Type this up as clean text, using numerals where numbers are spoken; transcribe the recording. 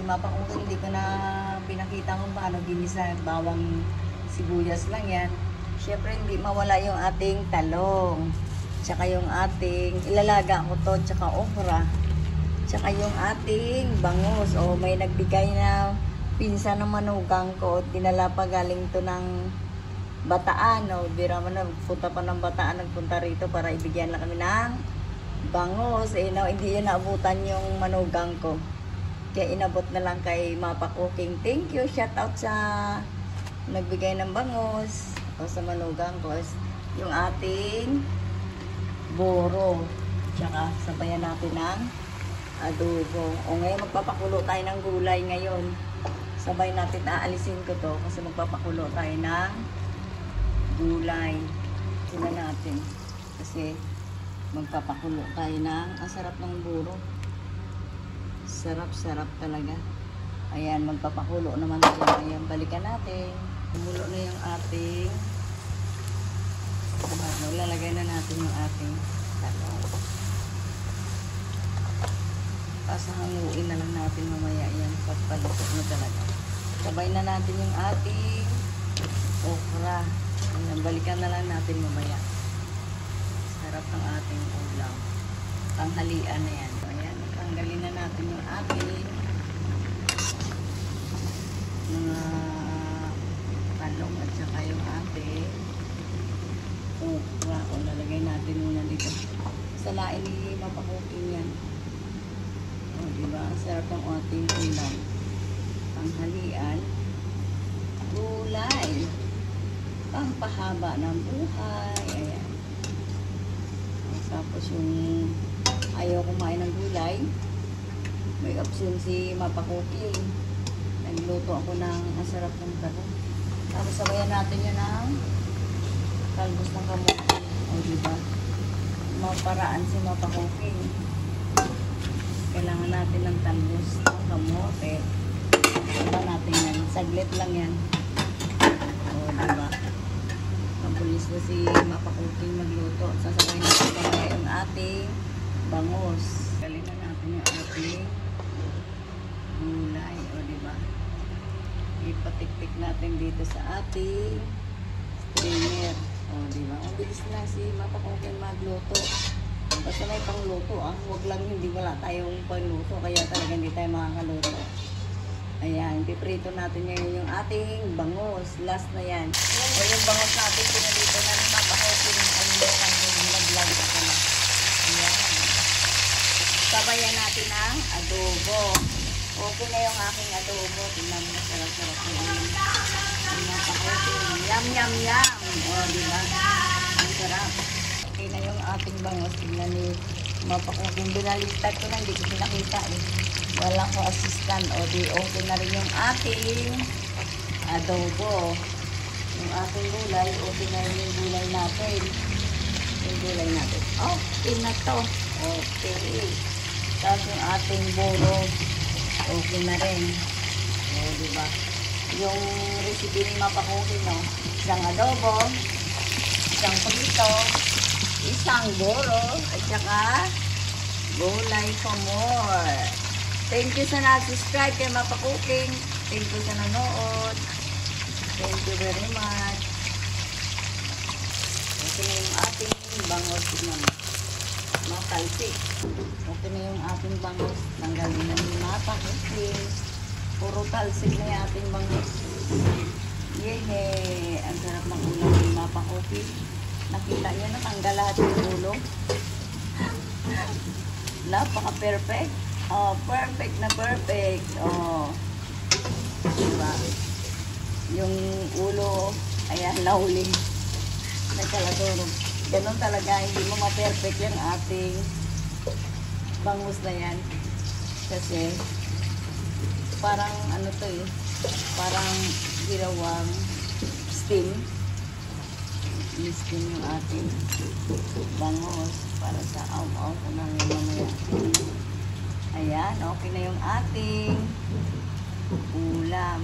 mapakukong hindi ko na pinakita kung paano ginisa. Bawang sibuyas lang yan. Siyempre hindi mawala yung ating talong. Tsaka yung ating ilalaga ko to, tsaka okra. Tsaka yung ating bangus. O may nagbigay na pinsan ng manugang ko. Dinala pa galing to ng Bataan. O bira mo na, punta pa ng Bataan. Nagpunta rito para ibigyan lang kami ng bangus. Hindi yun naabutan yung manugang ko. Kaya inabot na lang kay Mapa Cooking. Thank you. Shout out sa nagbigay ng bangus. O sa manugang ko. Yung ating buro. Tsaka sabayan natin ng adobo. O ngayon magpapakulo tayo ng gulay ngayon. Sabay natin, aalisin ko to kasi magpapakulo tayo ng gulay. Sila natin. Kasi magpapakulo tayo ng, ang sarap ng buro. Sarap-sarap talaga. Ayan, magpapakulo naman tayo. Ayan, balikan natin. Kumulo na yung ating lalagay na natin yung ating talong. Pasahanguin na lang natin mamaya yan. Pagpaluto na talaga. Sabay na natin yung ating okra. Ayan, balikan na lang natin mamaya. Sarap ng ating ulam. Tanghalian na yan. Ayan, tanggalin na natin yung ating mga talong at saka yung ating okra. O lalagay natin muna dito. Salain ni Mapa Cooking yan. O diba? Sarap ng ating ulam. Tanghalian. Gulay. Pampahaba ng buhay. Ayan. Tapos yung ayaw kumain ng gulay, may option si Mapa Cooking. Nagluto ako ng asarap ng talong. Tapos sabayan natin yun ng talbos ng kamote. O diba? Maparaan si Mapa Cooking. Kailangan natin ng talbos ng kamote. Diba natin yan? Saglit lang yan. O diba? Mabulis na si Mapa Cooking magluto. Sasabayin natin kaya yung ating bangus. Galingan natin yung ating gulay. O diba? Ipatik-tik natin dito sa ating strainer. O diba? Ang bilis lang si Mapa Cooking magluto. Basta may pangluto huwag lang hindi wala tayong pangluto. Kaya talaga hindi tayo makakaluto. Ayan, piprito natin ngayon yung ating bangus. Last na yan. O yung bangus natin, pinalito na ni Mapa Cooking. Ang nag-vlog ako na. Ayan. Sabayan natin ang adobo. Okay na yung aking adobo. Tingnan mo na sarap-sarap yung Mapa Cooking. Yum, yum, yum. O, diba? Ang sarap. Okay na yung ating bangus. Tingnan ni Mapa Cooking. Binalistad ko na, hindi ko pinakita eh. Walang ko assistant. O di okay na rin yung ating adobo. Yung ating gulay, okay na rin yung gulay natin. Yung gulay natin. Okay na to. Okay. Tapos yung ating buro, okay na rin. O diba? Yung recipe ni Mapa Cooking, no? Isang adobo, isang prito, isang buro, at saka gulay for more. Thank you sa nag-subscribe kay Mapa Cooking. Thank you sa nanood. Thank you very much. Okay na yung ating bangus naman. Makalsik. Okay na yung ating bangus. Tanggalin na ni Mapa Cooking. Puro talsik na yung ating bangus. Yehey! Ang sarap ng ulam ni Mapa Cooking. Nakita niyo na tanggal lahat yung ulo. Napaka-perfect. Oh, perfect na perfect. Oh. Diba? Yung ulo, ayan, nahuling. Nagkalaguro. Ganun talaga, hindi mo ma-perfect yung ating bangus na yan. Kasi, parang ano to eh, parang ginawang steam. I-steam yung ating bangus para sa aw-aw ko namin mamaya. Ayan, okay na yung ating ulam.